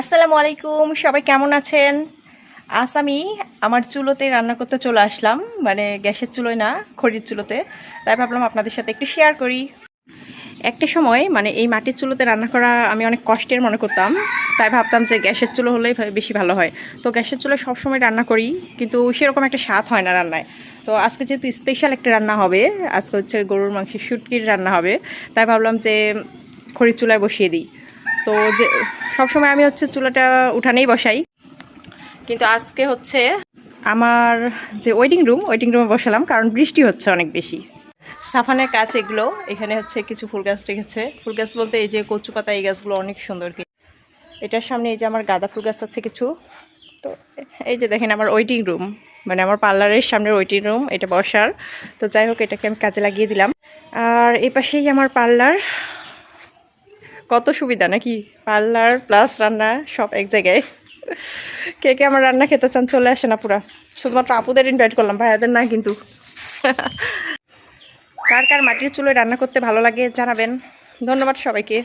আসসালামু আলাইকুম, সবাই কেমন আছেন? আজ আমি আমার চুলোতে রান্না করতে চলে আসলাম, মানে গ্যাসের চুলোয় না, খড়ির চুলোতে। তাই ভাবলাম আপনাদের সাথে একটু শেয়ার করি। একটা সময় মানে এই মাটির চুলোতে রান্না করা আমি অনেক কষ্টের মনে করতাম। তাই ভাবতাম যে গ্যাসের চুলো হলেই বেশি ভালো হয়। তো গ্যাসের চুলো সবসময় রান্না করি, কিন্তু সেরকম একটা স্বাদ হয় না রান্নায়। তো আজকে যেহেতু স্পেশাল একটা রান্না হবে, আজকে হচ্ছে গরুর মাংসের শুটকির রান্না হবে, তাই ভাবলাম যে খড়ির চুলায় বসিয়ে দিই। তো যে সবসময় আমি হচ্ছে চুলাটা উঠানেই বসাই, কিন্তু আজকে হচ্ছে আমার যে ওয়েটিং রুমে বসালাম, কারণ বৃষ্টি হচ্ছে অনেক বেশি। সাফানের কাজ এগুলো। এখানে হচ্ছে কিছু ফুল গাছ রেখেছে। ফুল গাছ বলতে এই যে কচু পাতা, এই গাছগুলো অনেক সুন্দর। এটার সামনে এই যে আমার গাঁদা ফুল গাছ আছে কিছু। তো এই যে দেখেন আমার ওয়েটিং রুম, মানে আমার পার্লারের সামনের ওয়েটিং রুম, এটা বসার। তো যাই হোক, এটাকে আমি কাজে লাগিয়ে দিলাম। আর এই পাশেই আমার পার্লার। কত সুবিধা নাকি, পার্লার প্লাস রান্না সব এক জায়গায়। কে কে আমার রান্না খেতে চান চলে আসে না পুরা। শুধুমাত্র আপুদের ইনভাইট করলাম, ভাইয়াদের না কিন্তু। কার কার মাটির চুলোয় রান্না করতে ভালো লাগে জানাবেন। ধন্যবাদ সবাইকে।